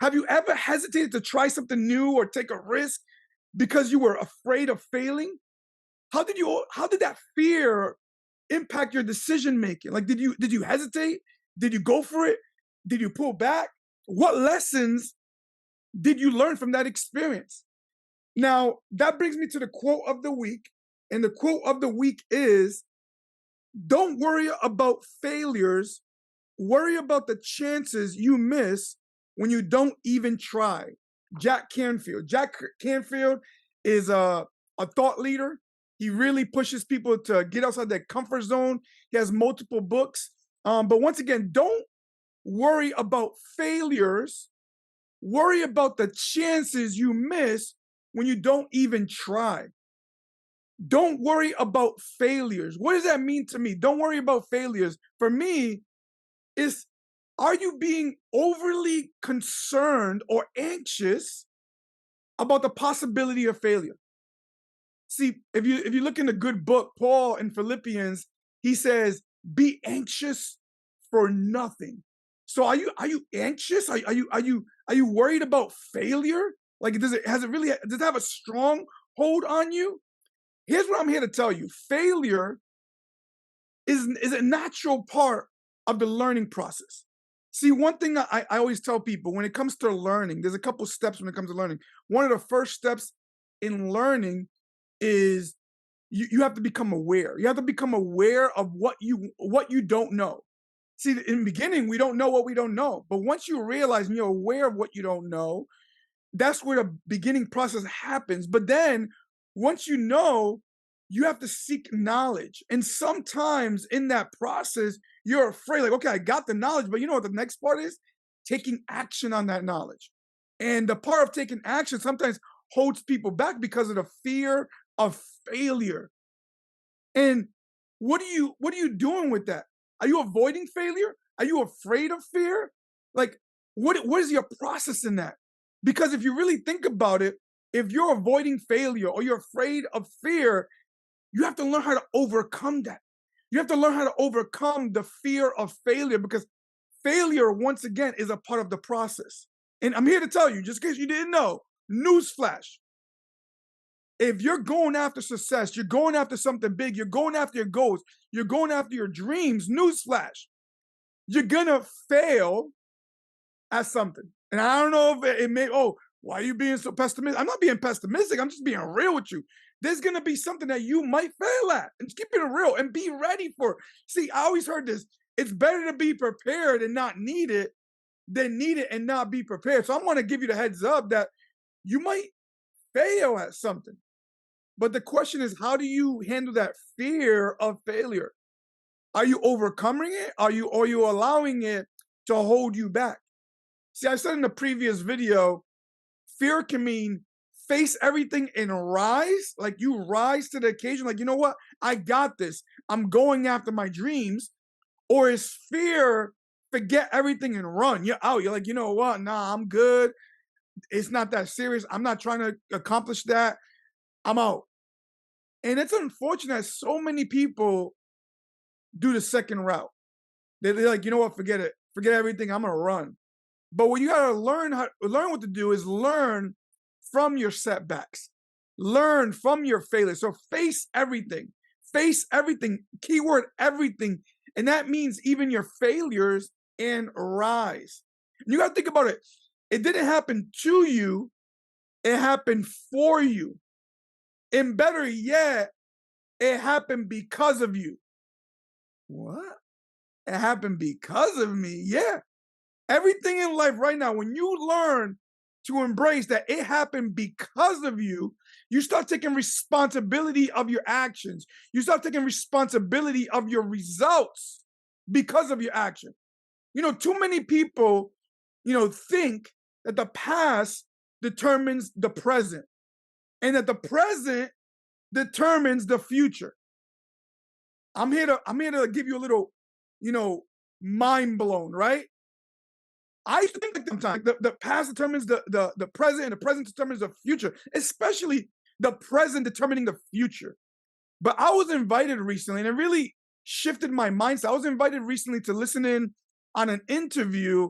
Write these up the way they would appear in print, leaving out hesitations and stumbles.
Have you ever hesitated to try something new or take a risk because you were afraid of failing? How did that fear impact your decision making? Like, did you hesitate? Did you go for it? Did you pull back? What lessons did you learn from that experience? Now, that brings me to the quote of the week. And the quote of the week is, don't worry about failures, worry about the chances you miss when you don't even try. Jack Canfield. Jack Canfield is a thought leader. He really pushes people to get outside their comfort zone. He has multiple books. But once again, don't worry about failures. Worry about the chances you miss when you don't even try. Don't worry about failures. What does that mean to me? Don't worry about failures. For me, is, are you being overly concerned or anxious about the possibility of failure? See, if you look in the good book, Paul in Philippians, he says, "Be anxious for nothing." So are you anxious? Are you worried about failure? Like, does it have a strong hold on you? Here's what I'm here to tell you: failure is a natural part of the learning process. See, one thing I always tell people when it comes to learning, there's a couple steps when it comes to learning. One of the first steps in learning is you have to become aware. You have to become aware of what you don't know. See, in the beginning, we don't know what we don't know. But once you realize and you're aware of what you don't know, that's where the beginning process happens. But then once you know, you have to seek knowledge. And sometimes in that process, you're afraid, like, okay, I got the knowledge, but you know what the next part is? Taking action on that knowledge. And the part of taking action sometimes holds people back because of the fear of failure. And what are you doing with that? Are you avoiding failure? Are you afraid of fear? Like, what is your process in that? Because if you really think about it, if you're avoiding failure or you're afraid of fear, you have to learn how to overcome that. You have to learn how to overcome the fear of failure, because failure, once again, is a part of the process. And I'm here to tell you, just in case you didn't know, newsflash: if you're going after success, you're going after something big, you're going after your goals, you're going after your dreams, newsflash, you're gonna fail at something. And I don't know if it may, oh, why are you being so pessimistic? I'm not being pessimistic. I'm just being real with you. There's going to be something that you might fail at, and just keep it real and be ready for it. See, I always heard this: it's better to be prepared and not need it than need it and not be prepared. So I want to give you the heads up that you might fail at something. But the question is, how do you handle that fear of failure? Are you overcoming it? Are you allowing it to hold you back? See, I said in the previous video, fear can mean face everything and rise. Like, you rise to the occasion. Like, you know what? I got this. I'm going after my dreams. Or is fear forget everything and run? You're out. You're like, you know what? Nah, I'm good. It's not that serious. I'm not trying to accomplish that. I'm out. And it's unfortunate that so many people do the second route. They're like, you know what? Forget it. Forget everything. I'm going to run. But what you gotta learn what to do is learn from your setbacks, learn from your failures. So face everything, keyword everything. And that means even your failures, and rise. And you gotta think about it. It didn't happen to you, it happened for you. And better yet, it happened because of you. What? It happened because of me? Yeah. Everything in life right now, when you learn to embrace that it happened because of you, you start taking responsibility of your actions. You start taking responsibility of your results because of your action. Too many people, think that the past determines the present, and that the present determines the future. I'm here to give you a little, mind blown, right? I used to think that sometimes the past determines the present, and the present determines the future, especially the present determining the future. But I was invited recently, and it really shifted my mindset. I was invited recently to listen in on an interview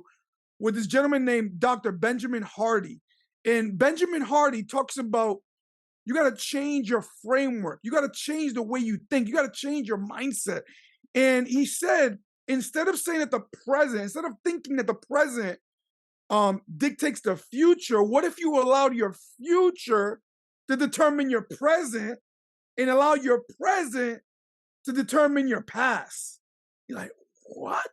with this gentleman named Dr. Benjamin Hardy. And Benjamin Hardy talks about you got to change your framework. You got to change the way you think. You got to change your mindset. And he said, instead of saying that the present, instead of thinking that the present dictates the future, what if you allowed your future to determine your present and allow your present to determine your past? You're like, what?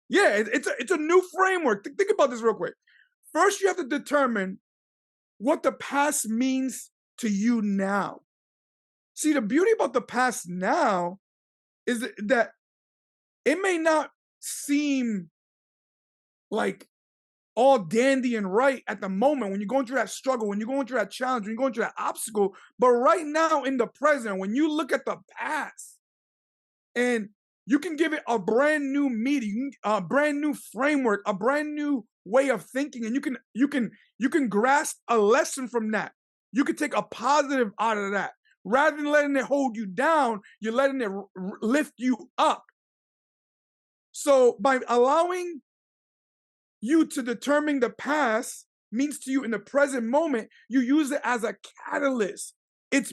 Yeah, it's a new framework. Think about this real quick. First, you have to determine what the past means to you now. See, the beauty about the past now is that it may not seem like all dandy and right at the moment when you're going through that struggle, when you're going through that challenge, when you're going through that obstacle. But right now in the present, when you look at the past and you can give it a brand new meaning, a brand new framework, a brand new way of thinking, and you can grasp a lesson from that. You can take a positive out of that. Rather than letting it hold you down, you're letting it lift you up. So by allowing you to determine the past means to you in the present moment, you use it as a catalyst. It's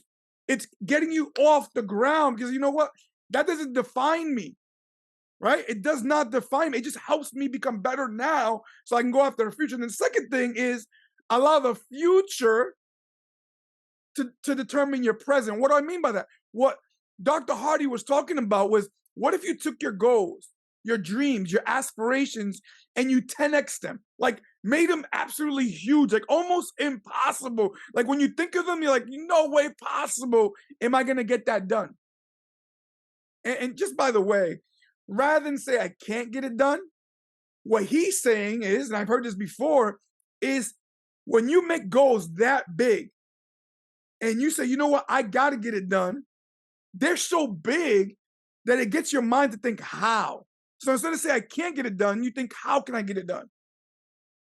getting you off the ground, because you know what? That doesn't define me, right? It does not define me. It just helps me become better now so I can go after the future. And the second thing is allow the future to determine your present. What do I mean by that? What Dr. Hardy was talking about was, what if you took your goals, your dreams, your aspirations, and you 10x them, like made them absolutely huge, like almost impossible. Like when you think of them, you're like, no way possible am I going to get that done. And just by the way, rather than say I can't get it done, what he's saying is, and I've heard this before, is when you make goals that big and you say, you know what, I got to get it done, they're so big that it gets your mind to think how. So instead of saying I can't get it done, you think, how can I get it done?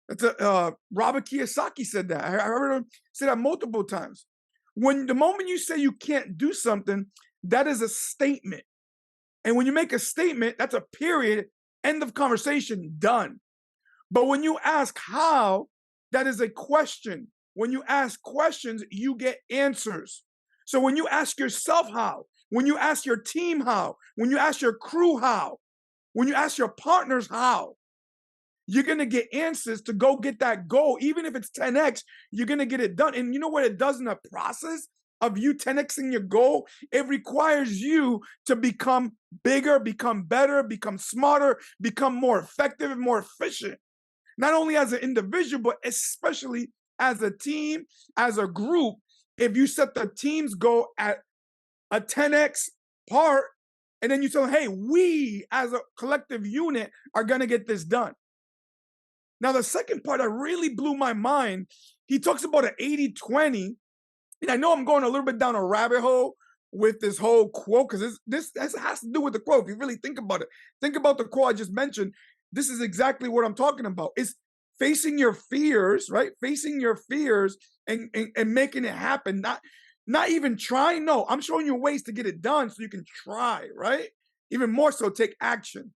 That's Robert Kiyosaki said that. I heard him say that multiple times. When the moment you say you can't do something, that is a statement. And when you make a statement, that's a period, end of conversation, done. But when you ask how, that is a question. When you ask questions, you get answers. So when you ask yourself how, when you ask your team how, when you ask your crew how, when you ask your partners how, you're going to get answers to go get that goal. Even if it's 10x, you're going to get it done. And you know what it does in the process of you 10xing your goal? It requires you to become bigger, become better, become smarter, become more effective and more efficient. Not only as an individual, but especially as a team, as a group. If you set the team's goal at a 10x part, and then you tell them, hey, we as a collective unit are going to get this done. Now, the second part that really blew my mind, he talks about an 80-20. And I know I'm going a little bit down a rabbit hole with this whole quote, because this has to do with the quote. If you really think about it, think about the quote I just mentioned. This is exactly what I'm talking about. It's facing your fears, right? Facing your fears and making it happen. Not even trying. No, I'm showing you ways to get it done so you can try, right? Even more so, take action.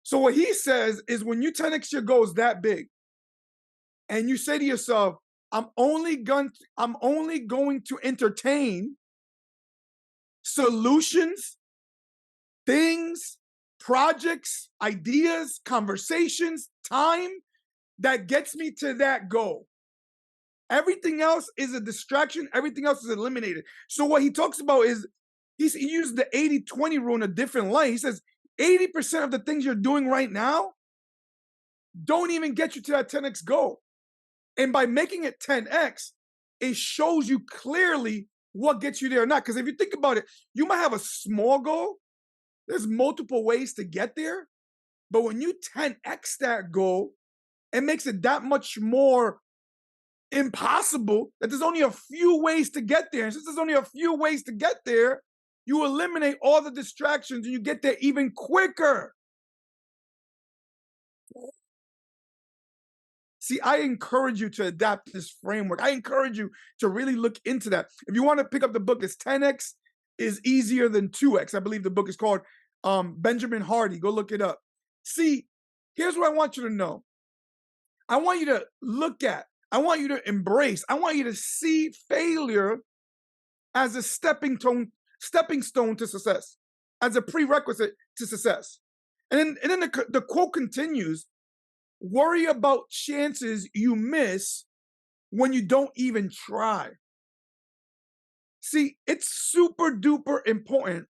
So what he says is, when you 10x your goals that big and you say to yourself, I'm only going to entertain solutions, things, projects, ideas, conversations, time that gets me to that goal. Everything else is a distraction. Everything else is eliminated. So what he talks about is, he used the 80-20 rule in a different light. He says 80% of the things you're doing right now don't even get you to that 10x goal. And by making it 10x, it shows you clearly what gets you there or not. Because if you think about it, you might have a small goal. There's multiple ways to get there. But when you 10x that goal, it makes it that much more impossible that there's only a few ways to get there. And since there's only a few ways to get there, you eliminate all the distractions and you get there even quicker. See, I encourage you to adapt this framework. I encourage you to really look into that. If you want to pick up the book, it's 10x is easier than 2x. I believe the book is called Benjamin Hardy. Go look it up. See, here's what I want you to know. I want you to look at, I want you to embrace, I want you to see failure as a stepping stone to success, as a prerequisite to success. And then the quote continues, worry about chances you miss when you don't even try. See, it's super duper important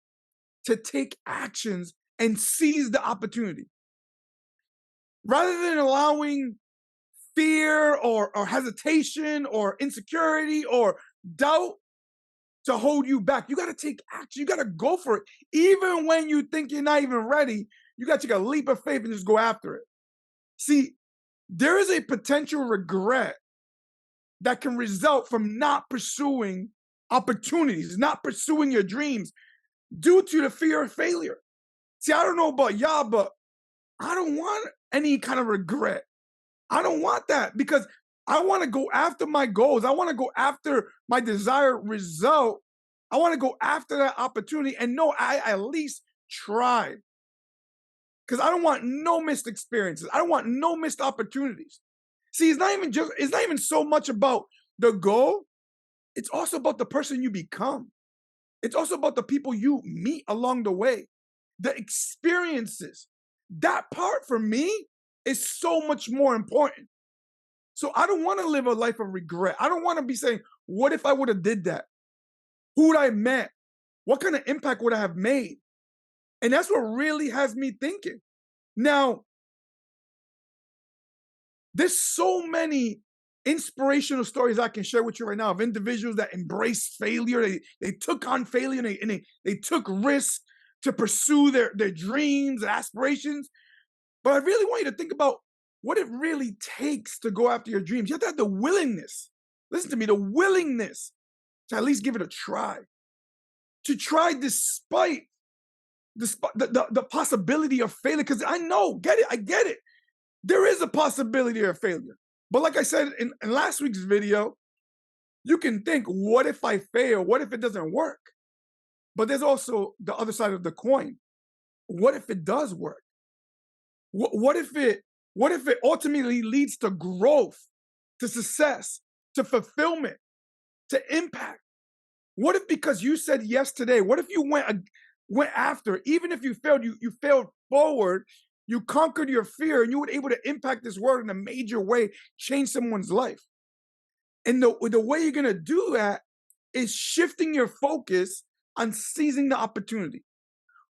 to take actions and seize the opportunity. Rather than allowing fear or hesitation or insecurity or doubt to hold you back, you got to take action. You got to go for it. Even when you think you're not even ready, you got to take a leap of faith and just go after it. See, there is a potential regret that can result from not pursuing opportunities, not pursuing your dreams due to the fear of failure. See, I don't know about y'all, but I don't want any kind of regret. I don't want that because I want to go after my goals. I want to go after my desired result. I want to go after that opportunity and know I at least tried. Because I don't want no missed experiences. I don't want no missed opportunities. See, it's not even so much about the goal. It's also about the person you become. It's also about the people you meet along the way, the experiences. That part for me is so much more important. So I don't want to live a life of regret. I don't want to be saying, what if I would have did that? Who would I have met? What kind of impact would I have made? And that's what really has me thinking. Now, there's so many inspirational stories I can share with you right now of individuals that embraced failure. They took on failure and they took risks to pursue their dreams and aspirations. But I really want you to think about what it really takes to go after your dreams. You have to have the willingness. Listen to me, the willingness to at least give it a try. To try despite the possibility of failure. Because I get it. There is a possibility of failure. But like I said in last week's video, you can think, what if I fail? What if it doesn't work? But there's also the other side of the coin. What if it does work? What if it ultimately leads to growth, to success, to fulfillment, to impact? What if because you said yes today, what if you went after, even if you failed, you failed forward, you conquered your fear and you were able to impact this world in a major way, change someone's life. And the way you're going to do that is shifting your focus on seizing the opportunity.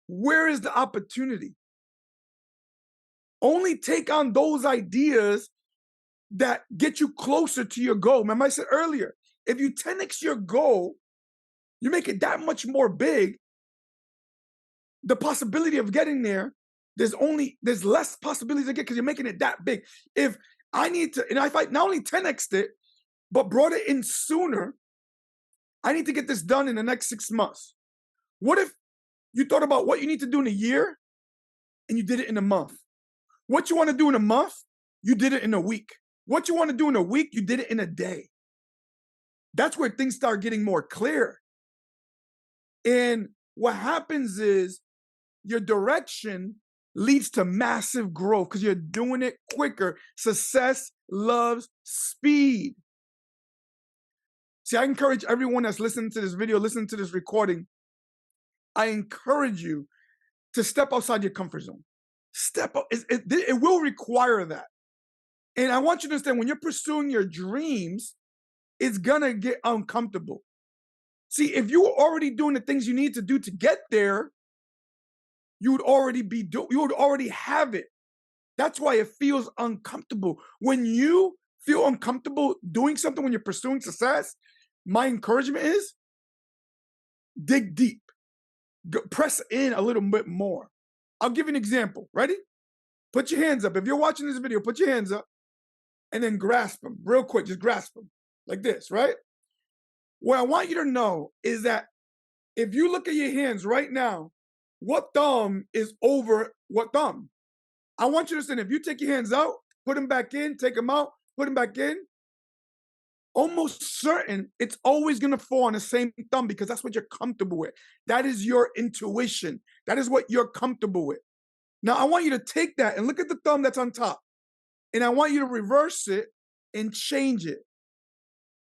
Where is the opportunity? Only take on those ideas that get you closer to your goal. Remember I said earlier, if you 10x your goal, you make it that much more big, the possibility of getting there, there's less possibilities to get because you're making it that big. If I not only 10x'd it, but brought it in sooner, I need to get this done in the next 6 months. What if you thought about what you need to do in a year and you did it in a month? What you want to do in a month, you did it in a week. What you want to do in a week, you did it in a day. That's where things start getting more clear. And what happens is your direction leads to massive growth because you're doing it quicker. Success loves speed. See, I encourage everyone that's listening to this video, listening to this recording, I encourage you to step outside your comfort zone. Step up. It will require that. And I want you to understand, when you're pursuing your dreams, it's going to get uncomfortable. See, if you were already doing the things you need to do to get there, you would already have it. That's why it feels uncomfortable. When you feel uncomfortable doing something, when you're pursuing success, my encouragement is dig deep. Press in a little bit more. I'll give you an example. Ready? Put your hands up. If you're watching this video, put your hands up and then grasp them real quick. Just grasp them like this, right? What I want you to know is that if you look at your hands right now, what thumb is over what thumb? I want you to understand, if you take your hands out, put them back in, take them out, put them back in, almost certain it's always going to fall on the same thumb because that's what you're comfortable with. That is your intuition. That is what you're comfortable with. Now, I want you to take that and look at the thumb that's on top and I want you to reverse it and change it.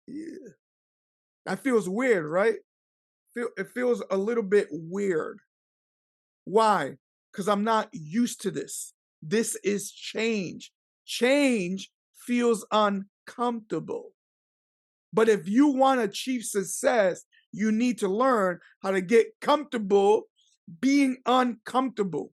Yeah. That feels weird, right? It feels a little bit weird. Why? Because I'm not used to this. This is change. Change feels uncomfortable. But if you want to achieve success, you need to learn how to get comfortable being uncomfortable.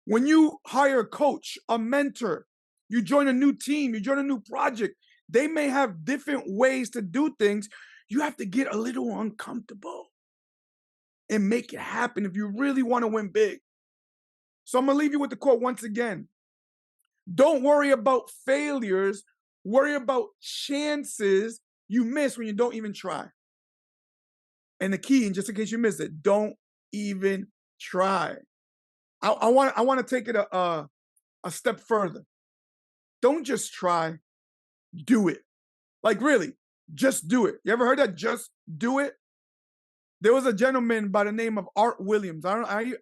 When you hire a coach, a mentor, you join a new team, you join a new project, they may have different ways to do things. You have to get a little uncomfortable and make it happen if you really want to win big. So I'm going to leave you with the quote once again. Don't worry about failures. Worry about chances you miss when you don't even try. And the key, and just in case you missed it, don't even try. I want to take it a step further. Don't just try, do it. Like really, just do it. You ever heard that? Just do it. There was a gentleman by the name of Art Williams. I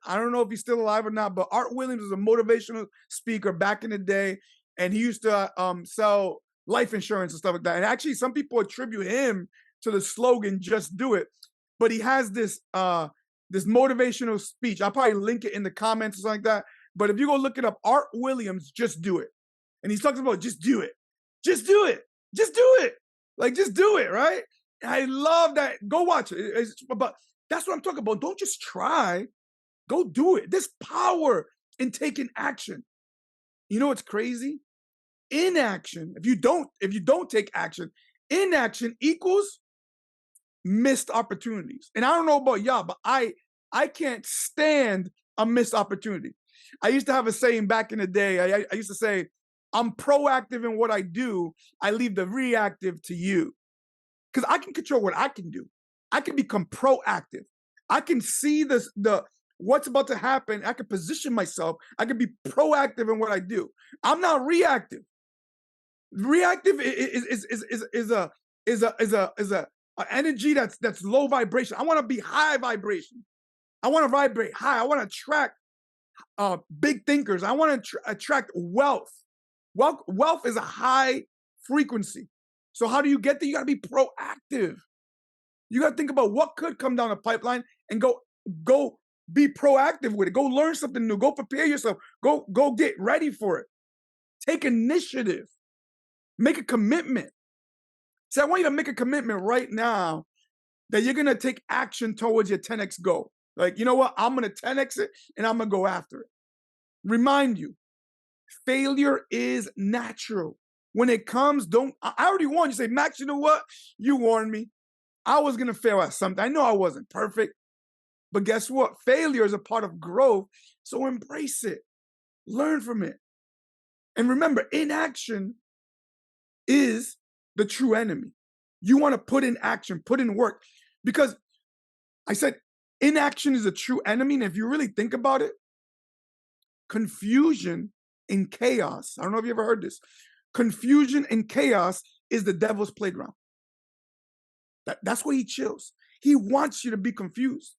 don't know if he's still alive or not, but Art Williams was a motivational speaker back in the day, and he used to sell life insurance and stuff like that. And actually, some people attribute him to the slogan "Just Do It." But he has this this motivational speech. I'll probably link it in the comments or something like that. But if you go look it up, Art Williams, just do it. And he's talking about just do it. Just do it. Just do it. Like, just do it, right? I love that. Go watch it. But that's what I'm talking about. Don't just try. Go do it. There's power in taking action. You know what's crazy? Inaction. If you don't take action, inaction equals missed opportunities. And I don't know about y'all, but I can't stand a missed opportunity. I used to have a saying back in the day. I used to say, I'm proactive in what I do. I leave the reactive to you. Because I can control what I can do. I can become proactive. I can see the what's about to happen. I can position myself. I can be proactive in what I do. I'm not reactive. Reactive is a energy that's low vibration. I want to be high vibration. I want to vibrate high. I want to attract big thinkers. I want to attract wealth. Wealth is a high frequency. So how do you get there? You got to be proactive. You got to think about what could come down the pipeline and go be proactive with it. Go learn something new. Go prepare yourself. Go get ready for it. Take initiative. Make a commitment. See, I want you to make a commitment right now that you're going to take action towards your 10x goal. Like, you know what? I'm going to 10x it and I'm going to go after it. Remind you, failure is natural. When it comes, I already warned you. Say, Max, you know what? You warned me. I was going to fail at something. I know I wasn't perfect. But guess what? Failure is a part of growth. So embrace it. Learn from it. And remember, inaction is the true enemy. You want to put in action, put in work. Because I said inaction is a true enemy. And if you really think about it, confusion and chaos. I don't know if you ever heard this. Confusion and chaos is the devil's playground. That's where he chills. He wants you to be confused.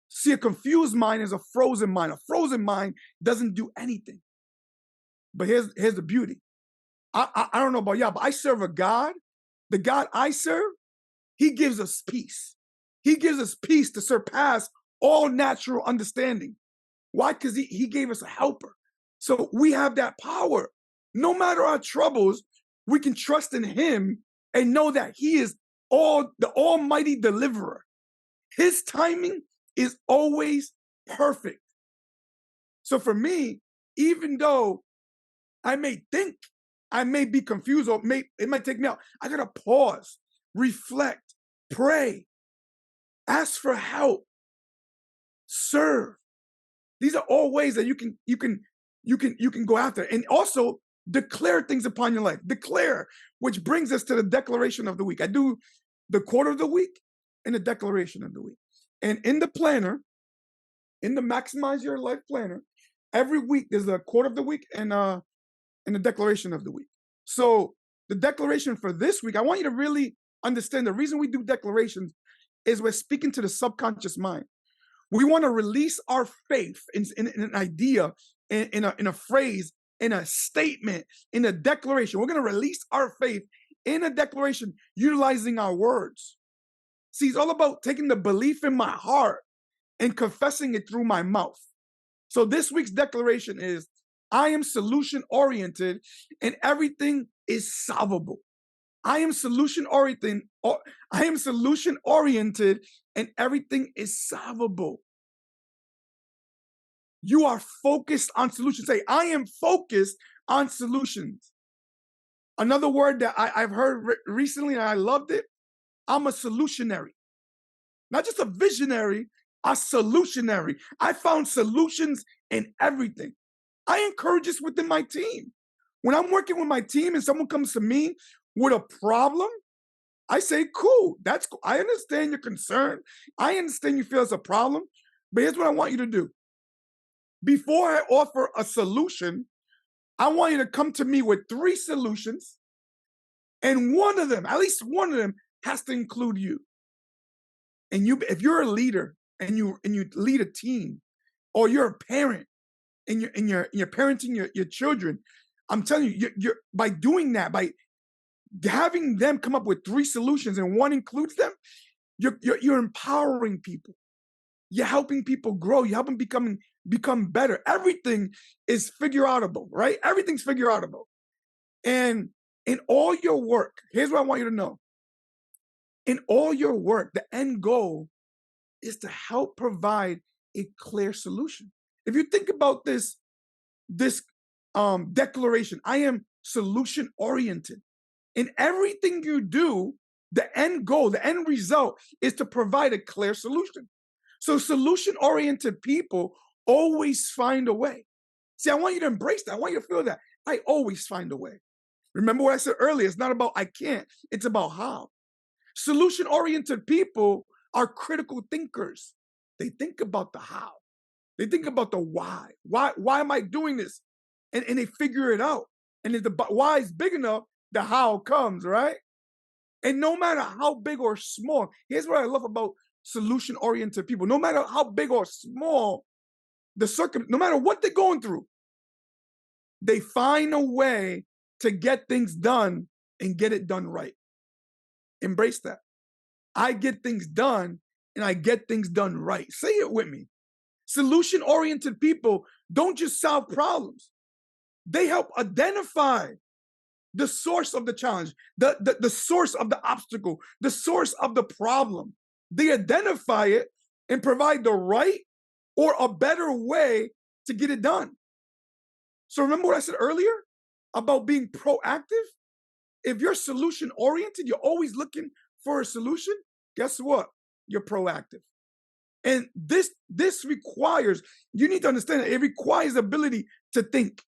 See, a confused mind is a frozen mind. A frozen mind doesn't do anything. But here's the beauty. I don't know about y'all, but I serve a God. The God I serve, he gives us peace. He gives us peace to surpass all natural understanding. Why? Because he gave us a helper. So we have that power. No matter our troubles, we can trust in him and know that he is the almighty deliverer. His timing is always perfect. So for me, even though I may think I may be confused or it might take me out, I got to pause, reflect, pray, ask for help, serve. These are all ways that you can go after. And also declare things upon your life. Declare, which brings us to the declaration of the week. I do the quote of the week and the declaration of the week. And in the planner, in the Maximize Your Life planner, every week there's a quote of the week and the declaration of the week. So the declaration for this week, I want you to really understand the reason we do declarations is we're speaking to the subconscious mind. We want to release our faith in an idea, in a phrase in a statement, in a declaration. We're going to release our faith in a declaration, utilizing our words. See, it's all about taking the belief in my heart and confessing it through my mouth. So this week's declaration is, I am solution oriented and everything is solvable. I am solution oriented. I am solution oriented and everything is solvable. You are focused on solutions. Say, I am focused on solutions. Another word that I've heard recently and I loved it, I'm a solutionary. Not just a visionary, a solutionary. I found solutions in everything. I encourage this within my team. When I'm working with my team and someone comes to me with a problem, I say, cool, that's cool. I understand your concern. I understand you feel it's a problem, but here's what I want you to do. Before I offer a solution, I want you to come to me with 3 solutions, and one of them, at least one of them, has to include you. And if you're a leader and you lead a team, or you're a parent and you're parenting your children, I'm telling you, you're by doing that, by having them come up with 3 solutions and one includes them, you're empowering people. You're helping people grow. You help them become better. Everything is figure outable, right? Everything's figure outable. And in all your work, here's what I want you to know. In all your work, the end goal is to help provide a clear solution. If you think about this declaration, I am solution oriented. In everything you do, the end goal, the end result is to provide a clear solution. So solution-oriented people always find a way. See, I want you to embrace that. I want you to feel that. I always find a way. Remember what I said earlier, it's not about I can't, it's about how. Solution-oriented people are critical thinkers. They think about the how. They think about the why. Why am I doing this? And they figure it out. And if the why is big enough, the how comes, right? And no matter how big or small, here's what I love about solution-oriented people. No matter how big or small no matter what they're going through, they find a way to get things done and get it done right. Embrace that. I get things done and I get things done right. Say it with me. Solution-oriented people don't just solve problems. They help identify the source of the challenge, the source of the obstacle, the source of the problem. They identify it and provide the right or a better way to get it done. So remember what I said earlier about being proactive? If you're solution-oriented, you're always looking for a solution, guess what? You're proactive. And this requires, you need to understand that it requires the ability to think.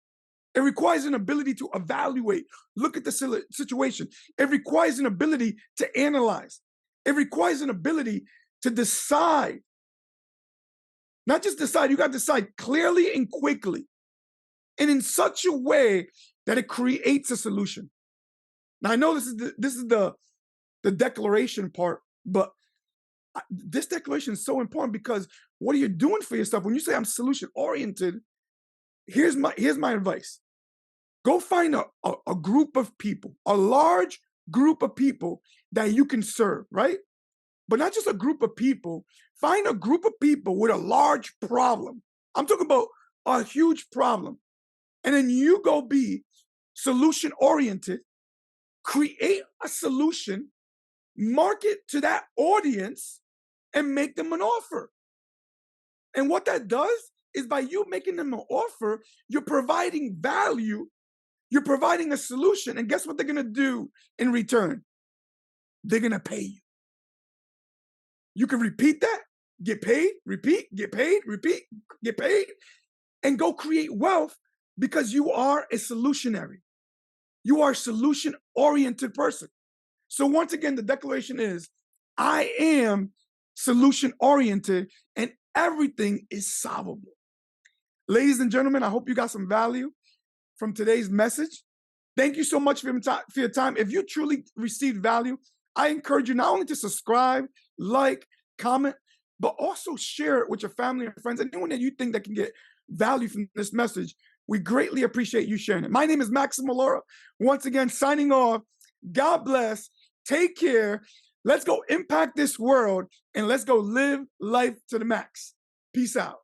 It requires an ability to evaluate, look at the situation. It requires an ability to analyze. It requires an ability to decide. Not just decide, you got to decide clearly and quickly. And in such a way that it creates a solution. Now I know this is the declaration part, but this declaration is so important because what are you doing for yourself? When you say I'm solution oriented, here's my advice. Go find a group of people, a large group of people that you can serve, right? But not just a group of people. Find a group of people with a large problem. I'm talking about a huge problem. And then you go be solution oriented, create a solution, market to that audience, and make them an offer. And what that does is by you making them an offer, you're providing value, you're providing a solution, and guess what they're gonna do in return? They're gonna pay you. You can repeat that, get paid, repeat, get paid, repeat, get paid, and go create wealth because you are a solutionary. You are a solution-oriented person. So once again, the declaration is, I am solution-oriented and everything is solvable. Ladies and gentlemen, I hope you got some value from today's message. Thank you so much for your time. If you truly received value, I encourage you not only to subscribe, like, comment, but also share it with your family and friends, anyone that you think that can get value from this message. We greatly appreciate you sharing it. My name is Maximo Lora. Once again, signing off. God bless. Take care. Let's go impact this world and let's go live life to the max. Peace out.